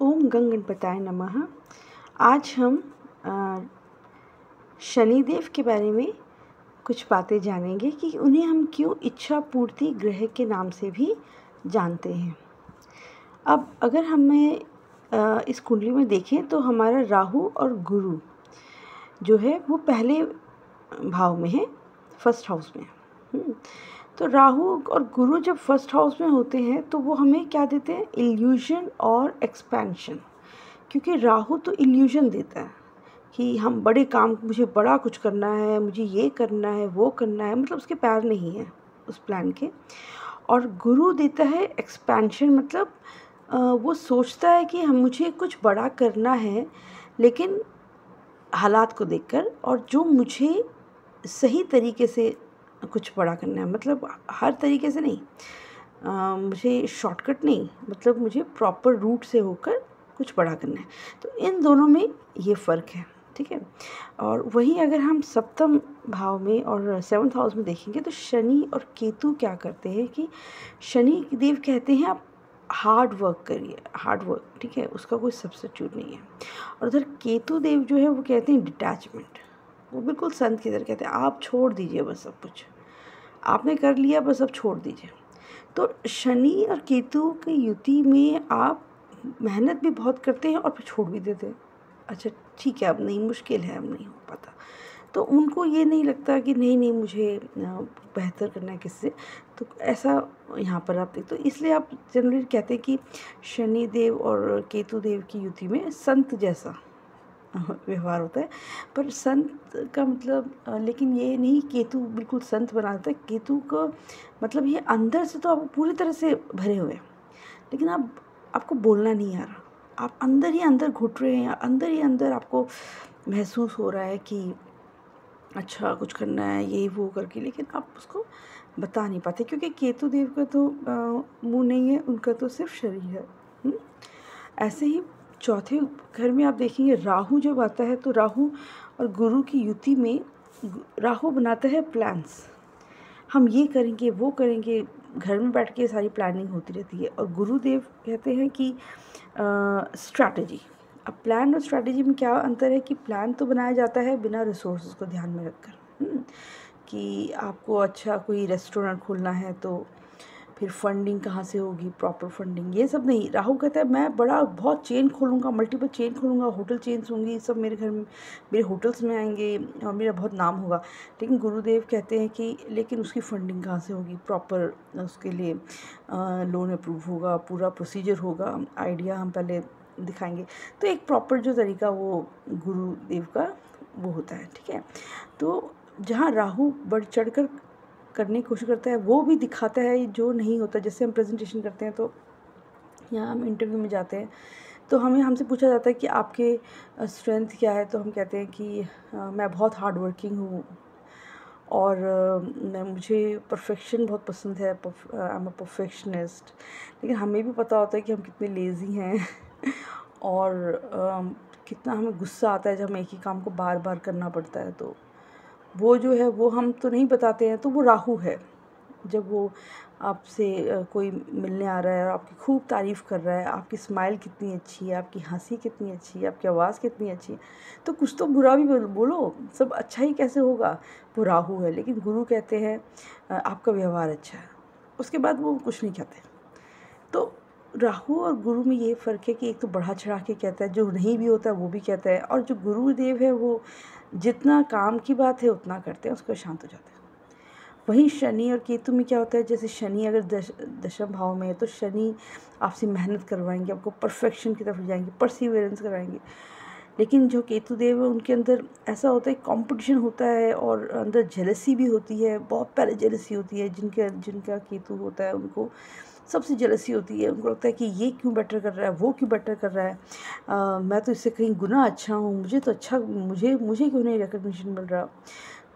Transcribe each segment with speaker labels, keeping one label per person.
Speaker 1: ओम गंग गणपताय नमः। आज हम शनिदेव के बारे में कुछ बातें जानेंगे कि उन्हें हम क्यों इच्छा पूर्ति ग्रह के नाम से भी जानते हैं। अब अगर हमें इस कुंडली में देखें तो हमारा राहु और गुरु जो है वो पहले भाव में है, फर्स्ट हाउस में। तो राहु और गुरु जब फर्स्ट हाउस में होते हैं तो वो हमें क्या देते हैं, इल्यूजन और एक्सपेंशन। क्योंकि राहु तो इल्यूजन देता है कि हम बड़े काम, मुझे बड़ा कुछ करना है, मुझे ये करना है, वो करना है, मतलब उसके पैर नहीं है उस प्लान के। और गुरु देता है एक्सपेंशन, मतलब वो सोचता है कि हम मुझे कुछ बड़ा करना है, लेकिन हालात को देखकर, और जो मुझे सही तरीके से कुछ बड़ा करना है, मतलब हर तरीके से नहीं, मुझे शॉर्टकट नहीं, मतलब मुझे प्रॉपर रूट से होकर कुछ बड़ा करना है। तो इन दोनों में ये फ़र्क है, ठीक है। और वहीं अगर हम सप्तम भाव में और सेवन्थ हाउस में देखेंगे तो शनि और केतु क्या करते हैं कि शनि देव कहते हैं आप हार्ड वर्क करिए, हार्ड वर्क, ठीक है, उसका कोई सब्स्टिट्यूट नहीं है। और उधर केतु देव जो है वो कहते हैं डिटैचमेंट, वो बिल्कुल संत की तरह कहते हैं आप छोड़ दीजिए, बस सब कुछ आपने कर लिया, बस अब छोड़ दीजिए। तो शनि और केतु की युति में आप मेहनत भी बहुत करते हैं और फिर छोड़ भी देते हैं। अच्छा ठीक है, अब नहीं, मुश्किल है, अब नहीं हो पाता, तो उनको ये नहीं लगता कि नहीं नहीं मुझे बेहतर करना है किससे। तो ऐसा यहाँ पर आप देखते, तो इसलिए आप जनरली कहते हैं कि शनि देव और केतु देव की युति में संत जैसा व्यवहार होता है। पर संत का मतलब लेकिन ये नहीं केतु बिल्कुल संत बना देता है। केतु का मतलब ये अंदर से तो आप पूरी तरह से भरे हुए हैं, लेकिन आपको बोलना नहीं आ रहा, आप अंदर ही अंदर घुट रहे हैं, अंदर ही अंदर आपको महसूस हो रहा है कि अच्छा कुछ करना है ये वो करके, लेकिन आप उसको बता नहीं पाते क्योंकि केतु देव का तो मुंह नहीं है, उनका तो सिर्फ शरीर है। ऐसे ही चौथे घर में आप देखेंगे राहु जब आता है तो राहु और गुरु की युति में राहु बनाता है प्लान्स, हम ये करेंगे वो करेंगे, घर में बैठ के सारी प्लानिंग होती रहती है। और गुरुदेव कहते हैं कि स्ट्रैटेजी। अब प्लान और स्ट्रैटेजी में क्या अंतर है कि प्लान तो बनाया जाता है बिना रिसोर्सेज को ध्यान में रखकर, कि आपको अच्छा कोई रेस्टोरेंट खोलना है तो फिर फंडिंग कहाँ से होगी, प्रॉपर फंडिंग, ये सब नहीं। राहु कहता है मैं बड़ा बहुत चेन खोलूँगा, मल्टीपल चेन खोलूँगा, होटल चेन्स होंगी, सब मेरे घर में, मेरे होटल्स में आएंगे और मेरा बहुत नाम होगा। लेकिन गुरुदेव कहते हैं कि लेकिन उसकी फंडिंग कहाँ से होगी, प्रॉपर उसके लिए लोन अप्रूव होगा, पूरा प्रोसीजर होगा, आइडिया हम पहले दिखाएंगे। तो एक प्रॉपर जो तरीका वो गुरुदेव का वो होता है, ठीक है। तो जहाँ राहु बढ़ चढ़ कर करने की कोशिश करता है वो भी दिखाता है जो नहीं होता। जैसे हम प्रेजेंटेशन करते हैं तो यहाँ हम इंटरव्यू में जाते हैं तो हमसे पूछा जाता है कि आपके स्ट्रेंथ क्या है, तो हम कहते हैं कि मैं बहुत हार्ड वर्किंग हूँ और मुझे परफेक्शन बहुत पसंद है, आई एम अ परफेक्शनिस्ट। लेकिन हमें भी पता होता है कि हम कितने लेज़ी हैं और कितना हमें गुस्सा आता है जब हमें एक ही काम को बार बार करना पड़ता है। तो वो जो है वो हम तो नहीं बताते हैं, तो वो राहु है। जब वो आपसे कोई मिलने आ रहा है और आपकी खूब तारीफ़ कर रहा है, आपकी स्माइल कितनी अच्छी है, आपकी हंसी कितनी अच्छी है, आपकी आवाज़ कितनी अच्छी है, तो कुछ तो बुरा भी बोलो, सब अच्छा ही कैसे होगा, वो राहु है। लेकिन गुरु कहते हैं आपका व्यवहार अच्छा है, उसके बाद वो कुछ नहीं कहते। तो राहु और गुरु में ये फ़र्क है कि एक तो बढ़ा चढ़ा के कहता है, जो नहीं भी होता है वो भी कहता है, और जो गुरुदेव है वो जितना काम की बात है उतना करते हैं, उसको शांत हो जाते हैं। वहीं शनि और केतु में क्या होता है, जैसे शनि अगर दशम भाव में है तो शनि आपसे मेहनत करवाएंगे, आपको परफेक्शन की तरफ ले जाएंगे, परसिवियरेंस कराएंगे। लेकिन जो केतु देव है उनके अंदर ऐसा होता है, कंपटीशन होता है और अंदर जेलसी भी होती है, बहुत पहले जेलसी होती है। जिनका केतु होता है उनको सबसे जेलसी होती है, उनको लगता है कि ये क्यों बेटर कर रहा है, वो क्यों बेटर कर रहा है, मैं तो इससे कहीं गुना अच्छा हूँ, मुझे तो अच्छा, मुझे क्यों नहीं रिकग्निशन मिल रहा।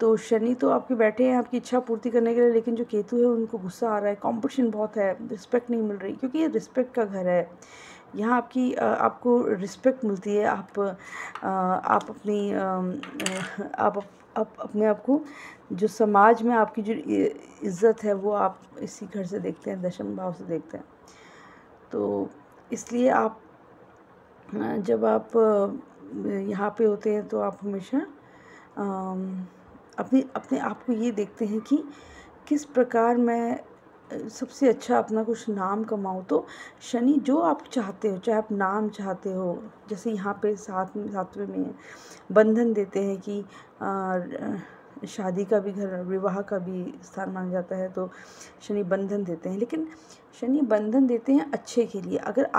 Speaker 1: तो शनि तो आपके बैठे हैं आपकी इच्छा पूर्ति करने के लिए, लेकिन जो केतु है उनको गुस्सा आ रहा है, कंपटीशन बहुत है, रिस्पेक्ट नहीं मिल रही, क्योंकि ये रिस्पेक्ट का घर है। यहाँ आपको रिस्पेक्ट मिलती है, आप अपनी आप अपने आप को जो समाज में आपकी जो इज़्ज़त है वो आप इसी घर से देखते हैं, दशम भाव से देखते हैं। तो इसलिए आप, जब आप यहाँ पे होते हैं तो आप हमेशा अपने अपने आप को ये देखते हैं कि किस प्रकार मैं सबसे अच्छा अपना कुछ नाम कमाऊँ। तो शनि जो आप चाहते हो, चाहे आप नाम चाहते हो, जैसे यहाँ पे सातवें में बंधन देते हैं कि शादी का भी घर, विवाह का भी स्थान माना जाता है, तो शनि बंधन देते हैं। लेकिन शनि बंधन देते हैं अच्छे के लिए। अगर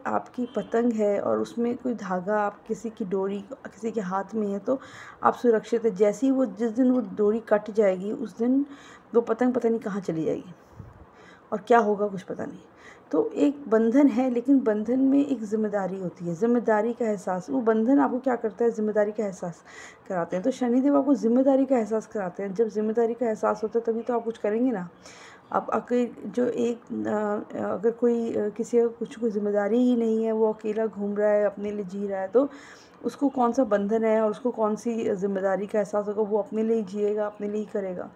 Speaker 1: आपकी पतंग है और उसमें कोई धागा, आप किसी की डोरी किसी के हाथ में है, तो आप सुरक्षित है। जैसे ही जिस दिन वो डोरी कट जाएगी, उस दिन वो पतंग पता नहीं कहाँ चली जाएगी और क्या होगा कुछ पता नहीं। तो एक बंधन है, लेकिन बंधन में एक ज़िम्मेदारी होती है, ज़िम्मेदारी का एहसास। वो बंधन आपको क्या करता है, ज़िम्मेदारी का एहसास कराते हैं। तो शनिदेव आपको ज़िम्मेदारी का एहसास कराते हैं। जब ज़िम्मेदारी का एहसास होता है तभी तो आप कुछ करेंगे ना। अब अगर कोई किसी का कुछ कोई ज़िम्मेदारी ही नहीं है, वो अकेला घूम रहा है, अपने लिए जी रहा है, तो उसको कौन सा बंधन है और उसको कौन सी ज़िम्मेदारी का एहसास होगा। वो अपने लिए ही जिएगा, अपने लिए ही करेगा।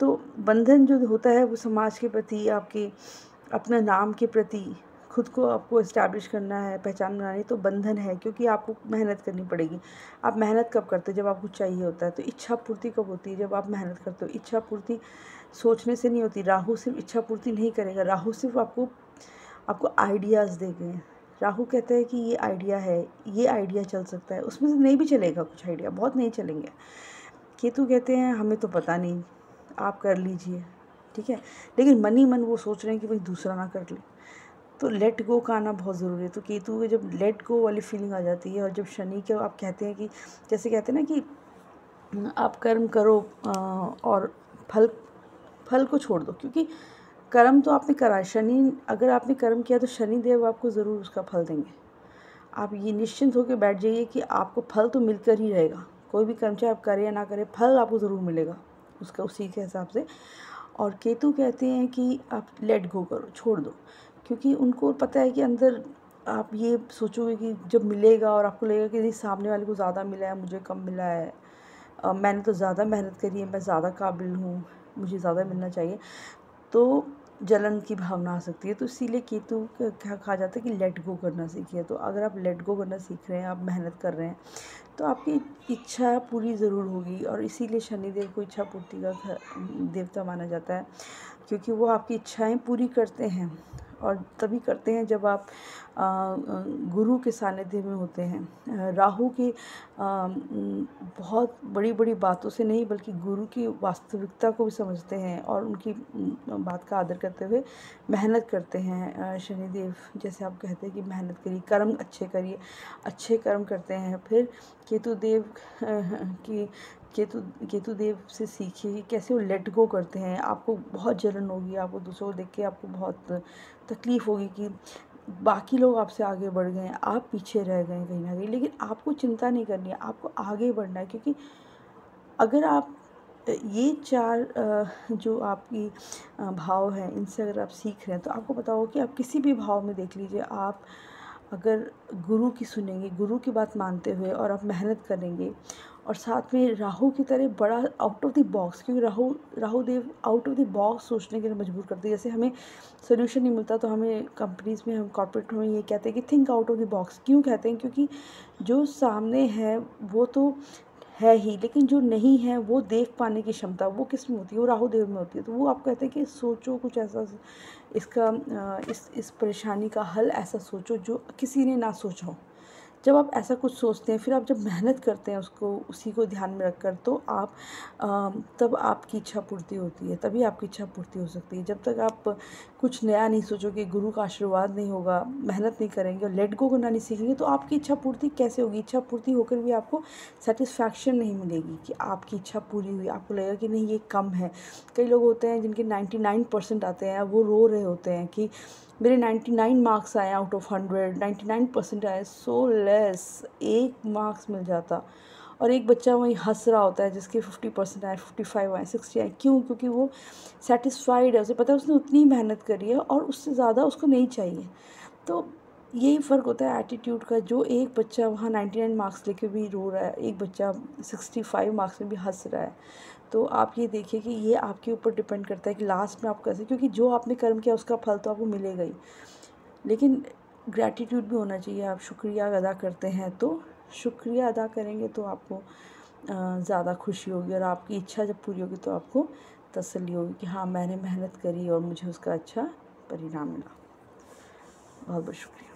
Speaker 1: तो बंधन जो होता है वो समाज के प्रति, आपके अपने नाम के प्रति, खुद को आपको इस्टेब्लिश करना है, पहचान बनानी, तो बंधन है। क्योंकि आपको मेहनत करनी पड़ेगी। आप मेहनत कब करते हो, जब आपको चाहिए होता है। तो इच्छा पूर्ति कब होती है, जब आप मेहनत करते हो। इच्छा पूर्ति सोचने से नहीं होती। राहु सिर्फ इच्छा पूर्ति नहीं करेगा, राहु सिर्फ आपको आइडियाज़ देंगे। राहु कहता है कि ये आइडिया है, ये आइडिया चल सकता है, उसमें से नहीं भी चलेगा कुछ आइडिया, बहुत नहीं चलेंगे। केतु कहते हैं हमें तो पता नहीं, आप कर लीजिए, ठीक है। लेकिन मन ही मन वो सोच रहे हैं कि भाई दूसरा ना कर ले। तो लेट गो का आना बहुत ज़रूरी है। तो केतु के जब लेट गो वाली फीलिंग आ जाती है, और जब शनि के आप कहते हैं कि, जैसे कहते हैं ना कि आप कर्म करो और फल को छोड़ दो। क्योंकि कर्म तो आपने करा, अगर आपने कर्म किया तो शनि देव आपको ज़रूर उसका फल देंगे। आप ये निश्चिंत होकर बैठ जाइए कि आपको फल तो मिलकर ही रहेगा। कोई भी कर्म चाहे आप करें या ना करें, फल आपको ज़रूर मिलेगा उसका, उसी के हिसाब से। और केतु कहते हैं कि आप लेट गो करो, छोड़ दो। क्योंकि उनको पता है कि अंदर आप ये सोचोगे कि जब मिलेगा और आपको लगेगा कि नहीं, सामने वाले को ज़्यादा मिला है, मुझे कम मिला है, मैंने तो ज़्यादा मेहनत करी है, मैं ज़्यादा काबिल हूँ, मुझे ज़्यादा मिलना चाहिए, तो जलन की भावना आ सकती है। तो इसीलिए केतु क्या कहा जाता है कि लेट गो करना सीखिए। तो अगर आप लेट गो करना सीख रहे हैं, आप मेहनत कर रहे हैं, तो आपकी इच्छा पूरी ज़रूर होगी। और इसीलिए शनिदेव को इच्छा पूर्ति का देवता माना जाता है, क्योंकि वो आपकी इच्छाएं पूरी करते हैं। और तभी करते हैं जब आप गुरु के सानिध्य में होते हैं। राहु की बहुत बड़ी बड़ी बातों से नहीं, बल्कि गुरु की वास्तविकता को भी समझते हैं और उनकी बात का आदर करते हुए मेहनत करते हैं। शनिदेव जैसे आप कहते हैं कि मेहनत करिए, कर्म अच्छे करिए, अच्छे कर्म करते हैं। फिर केतुदेव की केतुदेव से सीखिए कि कैसे वो लेट गो करते हैं। आपको बहुत जलन होगी, आपको दूसरों को देख के आपको बहुत तकलीफ़ होगी कि बाकी लोग आपसे आगे बढ़ गए हैं, आप पीछे रह गए कहीं ना कहीं। लेकिन आपको चिंता नहीं करनी है, आपको आगे बढ़ना है। क्योंकि अगर आप ये चार जो आपकी भाव हैं, इनसे अगर आप सीख रहे हैं, तो आपको पता होगा कि आप किसी भी भाव में देख लीजिए, आप अगर गुरु की सुनेंगे, गुरु की बात मानते हुए, और आप मेहनत करेंगे, और साथ में राहु की तरह बड़ा आउट ऑफ द बॉक्स, क्योंकि राहु देव आउट ऑफ द बॉक्स सोचने के लिए मजबूर करते हैं। जैसे हमें सोल्यूशन नहीं मिलता तो हमें कंपनीज़ में, हम कॉर्पोरेट में ये कहते हैं कि think out of the box. क्यों कहते हैं? क्योंकि जो सामने है वो तो है ही, लेकिन जो नहीं है वो देख पाने की क्षमता वो किस में होती है? वो राहु देव में होती है। तो वो आप कहते हैं कि सोचो कुछ ऐसा, इसका इस परेशानी का हल ऐसा सोचो जो किसी ने ना सोचा हो। जब आप ऐसा कुछ सोचते हैं, फिर आप जब मेहनत करते हैं उसी को ध्यान में रखकर, तो तब आपकी इच्छा पूर्ति होती है, तभी आपकी इच्छा पूर्ति हो सकती है। जब तक आप कुछ नया नहीं सोचोगे, गुरु का आशीर्वाद नहीं होगा, मेहनत नहीं करेंगे और लेट गो करना नहीं सीखेंगे, तो आपकी इच्छा पूर्ति कैसे होगी? इच्छा पूर्ति होकर भी आपको सेटिस्फैक्शन नहीं मिलेगी कि आपकी इच्छा पूरी हुई। आपको लगेगा कि नहीं, ये कम है। कई लोग होते हैं जिनके 99% आते हैं, वो रो रहे होते हैं कि मेरे 99 मार्क्स आए आउट ऑफ 100, 99% आए, सो लेस, 1 मार्क्स मिल जाता। और एक बच्चा वहीं हंस रहा होता है जिसके 50% आए, 55 आए, 60 आए। क्यों? क्योंकि वो सेटिस्फाइड है, उसे पता है उसने उतनी मेहनत करी है और उससे ज़्यादा उसको नहीं चाहिए। तो यही फ़र्क होता है एटीट्यूड का। जो एक बच्चा वहाँ 99 मार्क्स लेके भी रो रहा है, एक बच्चा 65 मार्क्स में भी हंस रहा है। तो आप ये देखिए कि ये आपके ऊपर डिपेंड करता है कि लास्ट में आप कैसे, क्योंकि जो आपने कर्म किया उसका फल तो आपको मिलेगा ही। लेकिन ग्रैटिट्यूड भी होना चाहिए। आप शुक्रिया अदा करते हैं तो शुक्रिया अदा करेंगे तो आपको ज़्यादा खुशी होगी, और आपकी इच्छा जब पूरी होगी तो आपको तसल्ली होगी कि हाँ मैंने मेहनत करी और मुझे उसका अच्छा परिणाम मिला। बहुत बहुत शुक्रिया।